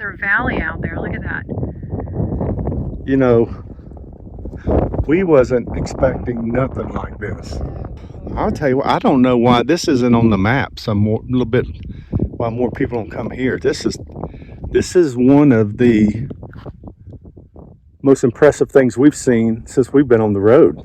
another valley out there. Look at that. You know, we wasn't expecting nothing like this. I'll tell you what, I don't know why this isn't on the map some more, a little bit, why more people don't come here. This is one of the most impressive things we've seen since we've been on the road.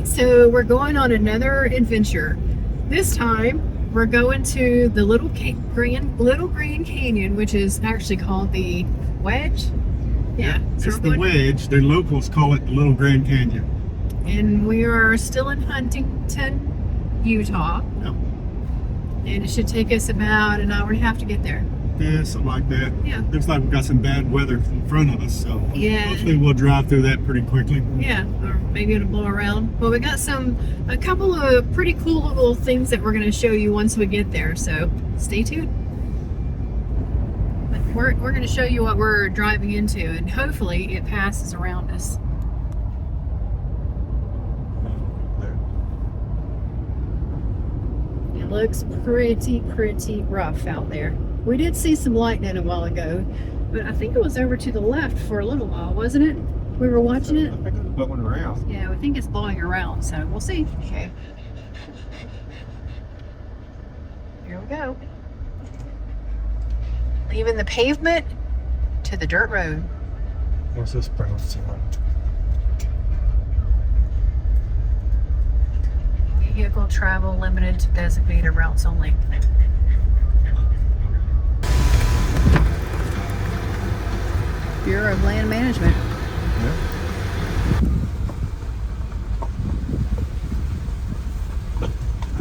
So we're going on another adventure. This time we're going to the Little Grand Canyon, which is actually called the Wedge. Yeah, so it's the Wedge. The locals call it the Little Grand Canyon. And we are still in Huntington, Utah. Yep. And it should take us about an hour and a half to get there. Yeah, something like that. Yeah. Looks like we've got some bad weather in front of us, so yeah, hopefully we'll drive through that pretty quickly. Yeah, or maybe it'll blow around. Well, we got a couple of pretty cool little things that we're going to show you once we get there, so stay tuned. But we're going to show you what we're driving into, and hopefully it passes around us. It looks pretty rough out there. We did see some lightning a while ago, but I think it was over to the left for a little while, wasn't it? We were watching it. I think it's blowing around. Yeah, we think it's blowing around, so we'll see. Okay. Here we go. Leaving the pavement to the dirt road. What's this pronounced? Vehicle travel limited to designated routes only. Bureau of Land Management. Yeah.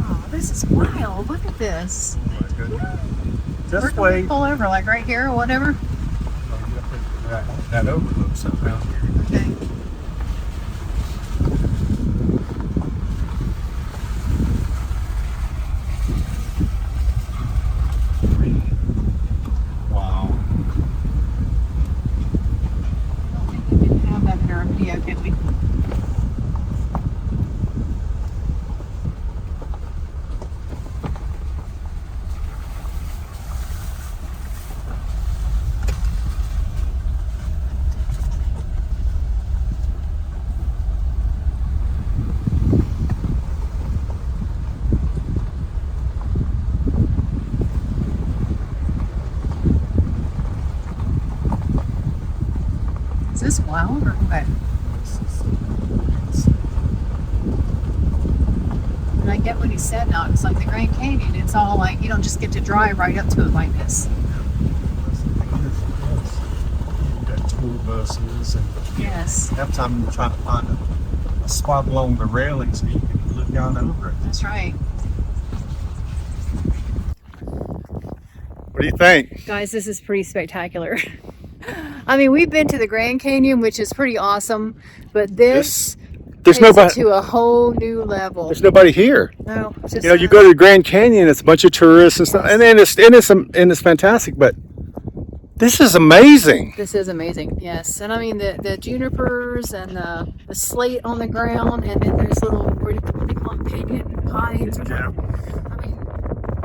Oh, this is wild. Look at this. Oh my goodness. Where This can way. we pull over? Like right here or whatever? That overlook somehow. Okay. Wow. I don't think we can have that in our video, can we? Is this wild or what? And I get what he said now. It's like the Grand Canyon. It's all like, you don't just get to drive right up to it like this. You've got tour buses and Yes. half the time you're trying to find a spot along the railing so you can look down over it. That's right. What do you think? Guys, this is pretty spectacular. I mean, we've been to the Grand Canyon, which is pretty awesome, but this There's takes nobody. it to a whole new level. There's nobody here. No, it's just, You know, you go to the Grand Canyon, it's a bunch of tourists and stuff, and then it's fantastic. But this is amazing. This is amazing, yes. And I mean, the junipers and the slate on the ground, and then there's little, what do you call them, pagan pines. Yeah. I mean,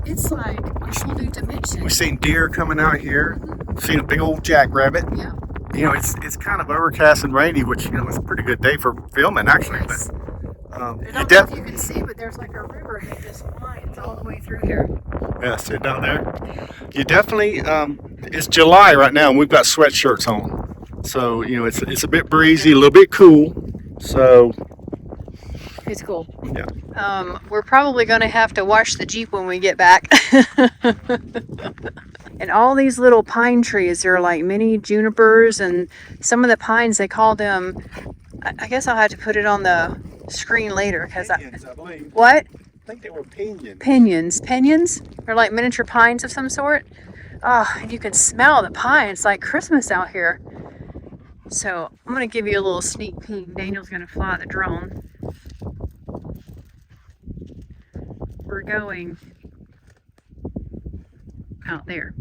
it's like a whole new dimension. We've seen deer coming out here. We've seen a big old jackrabbit. Yeah. You know, it's kind of overcast and rainy, which, you know, is a pretty good day for filming, actually. Yes. But I don't know if you can see, but there's like a river that just winds all the way through here. yeah, sit down there. You definitely. It's July right now, and we've got sweatshirts on, so you know it's a bit breezy, a little bit cool. So It's cool. yeah. We're probably going to have to wash the Jeep when we get back. And all these little pine trees, they're like mini junipers, and some of the pines, they call them, I guess I'll have to put it on the screen later because Pinions, I believe. what? I think they were pinions. Pinions. They're like miniature pines of some sort. And you can smell the pine. It's like Christmas out here. So I'm going to give you a little sneak peek. Daniel's going to fly the drone. We're going out there.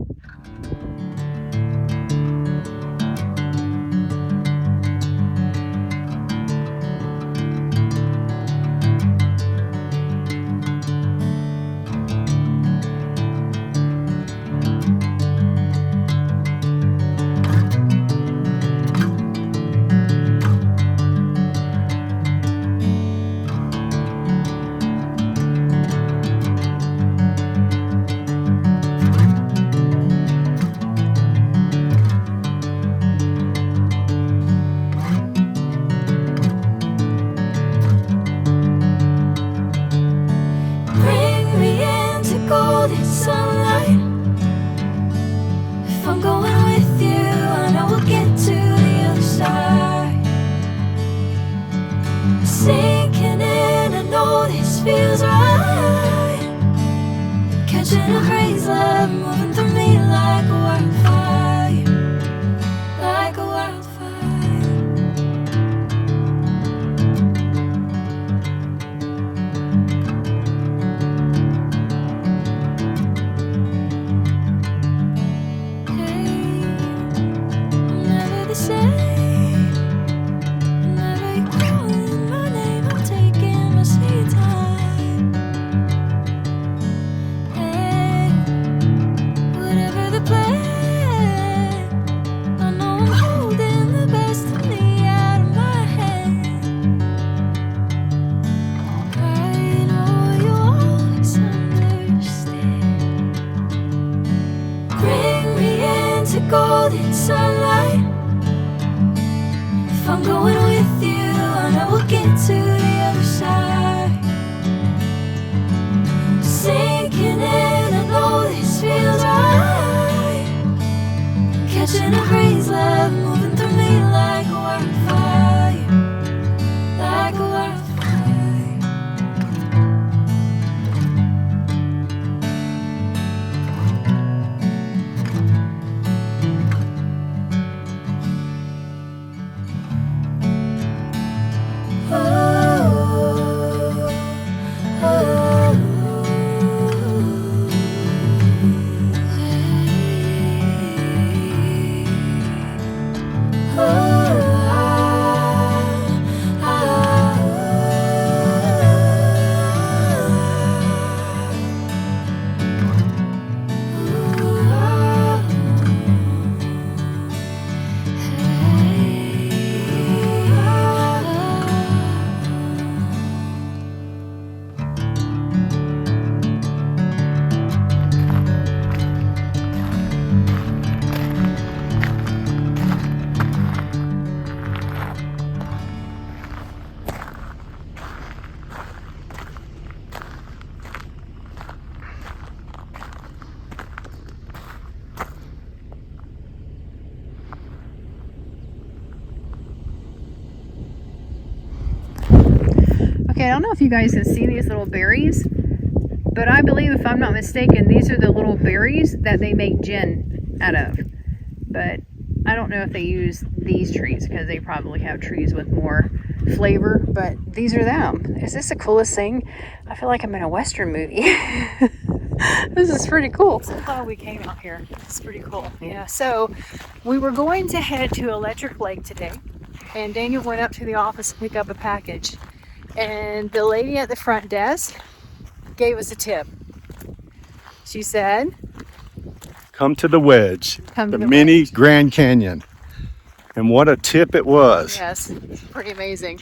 Okay, I don't know if you guys can see these little berries, but I believe, if I'm not mistaken, these are the little berries that they make gin out of. But I don't know if they use these trees, because they probably have trees with more flavor, but these are them. Is this the coolest thing? I feel like I'm in a Western movie. This is pretty cool. So glad we came out here. It's pretty cool. Yeah, so we were going to head to Electric Lake today, and Daniel went up to the office to pick up a package. And the lady at the front desk gave us a tip. She said, come to the Wedge, come to the the mini Wedge. Grand Canyon. And what a tip it was. Yes, it's pretty amazing.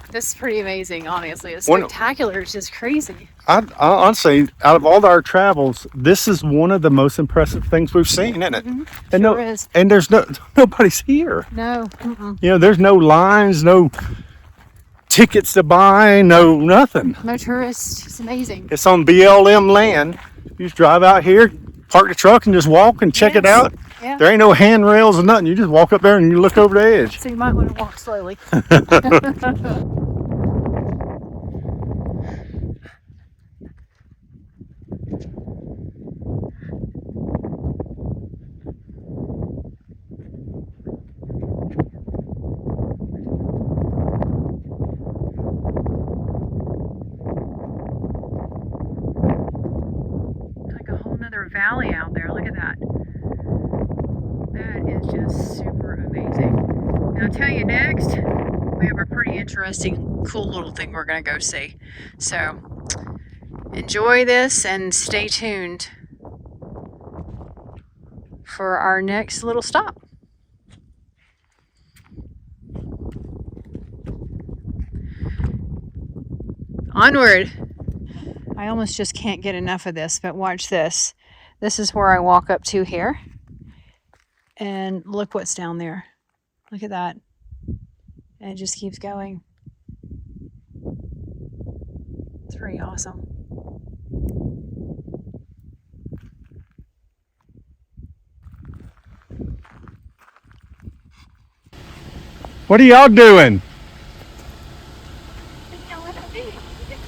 This is pretty amazing, honestly. It's spectacular. It's just crazy. I honestly, out of all our travels, this is one of the most impressive things we've seen, isn't it? Mm-hmm. And Sure is. And there's nobody's here. No. Mm-mm. You know, there's no lines, no tickets to buy, no nothing. No tourists. It's amazing. It's on BLM land. You just drive out here, park the truck, and just walk and check it out. Yeah. There ain't no handrails or nothing. You just walk up there and you look over the edge. So you might want to walk slowly. whole nother valley out there. Look at that. That is just super amazing. And I'll tell you next, we have a pretty interesting, cool little thing we're going to go see. So enjoy this and stay tuned for our next little stop. Onward. I almost just can't get enough of this, but watch this. This is where I walk up to here. And look what's down there. Look at that. And it just keeps going. It's pretty awesome. What are y'all doing?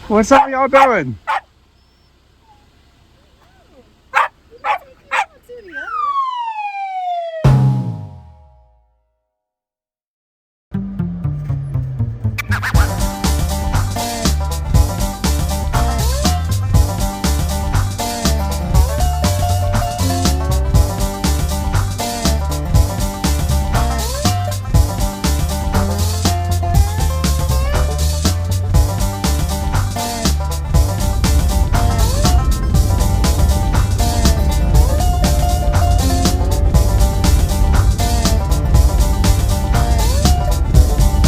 What's up, y'all doing?